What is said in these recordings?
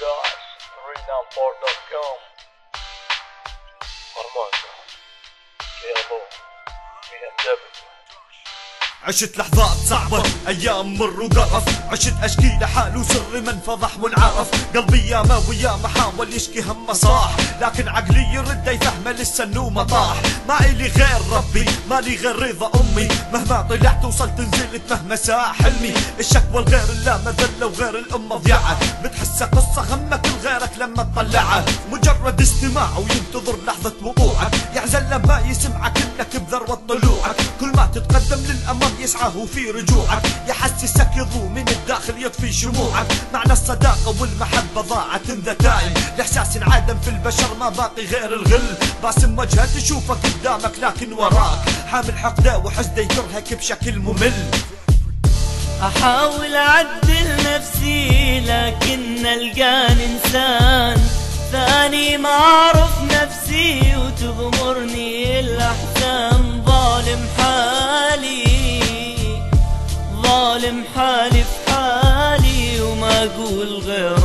www.renamfor.com Armando KLO BMW. عشت لحظات صعبة أيام مر وقرف، عشت أشكي لحال وسر من فضح وانعرف. قلبي ياما وياما حاول يشكي همه صاح، لكن عقلي يرد يفهمه لسه النومه طاح. ما إلي غير ربي، مالي غير رضا أمي، مهما طلعت وصلت نزلت مهما ساء حلمي. الشكوى لغير الله مذلة وغير الأمة ضياعة، بتحسها قصة همك لغيرك لما تطلعها. مجرد استماع وينتظر لحظة وقوعك، يعزل لما يسمعك إنك بذروة طلوعك. كل ما تتقدم للأمام يسعى هو في رجوعك، يحسسك يضوء من الداخل يطفي شموعك. معنى الصداقة والمحبة ضاعت ذتايم، الإحساس انعدم في البشر ما باقي غير الغل. باسم وجهه تشوفك قدامك لكن وراك حامل حقده وحسده يكرهك بشكل ممل. أحاول أعدل نفسي لكن ألقاني إنسان ثاني، ما أعرف نفسي وتغمرني الأحزان. ظالم حالي في حالي، وما أقول غير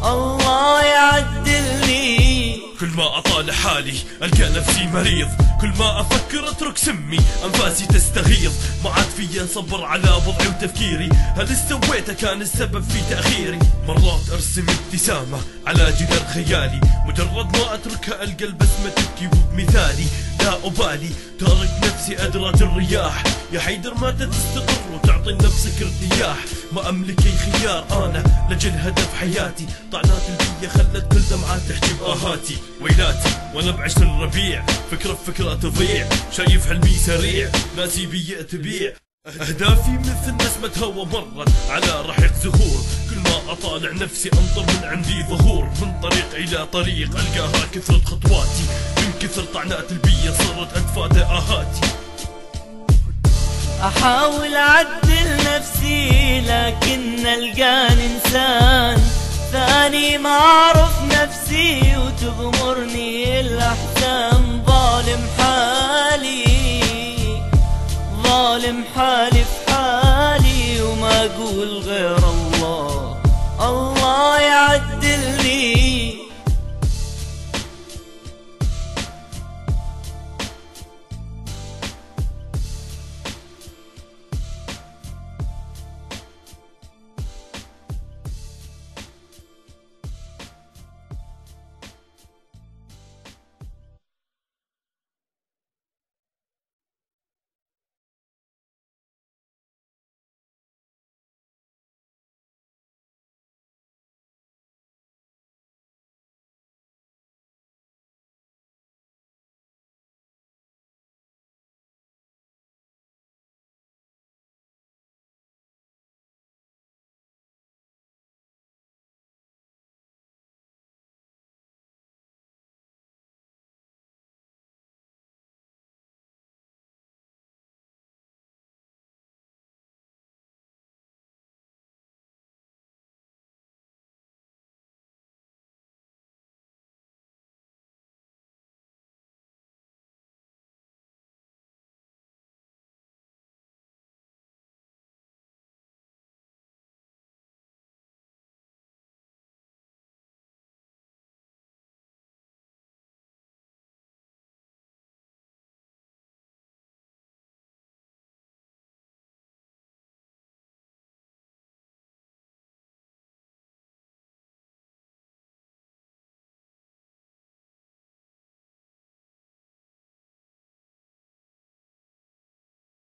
الله يعدلني. كل ما أطالع حالي ألقى نفسي مريض، كل ما أفكر أترك سمي أنفاسي تستغيظ. ما عاد فيا صبر على وضعي وتفكيري، هل سويته كان السبب في تأخيري. مرات أرسم ابتسامة على جدار خيالي، مجرد ما أتركها ألقى البسمة تبكي وبمثالي. لا أبالي تارك نفسي أدراج الرياح، يا حيدر ما تستقر وتعطي لنفسك ارتياح. ما أملك أي خيار أنا لجل هدف حياتي، طعنات البية خلت كل دمعات تحجب آهاتي. ويلاتي وأنا بعشر الربيع، فكرة تضيع، شايف حلمي سريع ناسي بيئة تبيع. أهدافي مثل نسمة هوا مرت على رحيق زهور، كل ما أطالع نفسي أنطر من عندي ظهور. من طريق إلى طريق ألقاها كثرة خطواتي، من كثر طعنات البية صرت أتفادى آهاتي. أحاول أعدل نفسي لكن ألقاني إنسان ثاني، ما أعرف نفسي وتغمرني الأحزان. ظالم حالي في حالي، وما أقول غير الله يعدلني.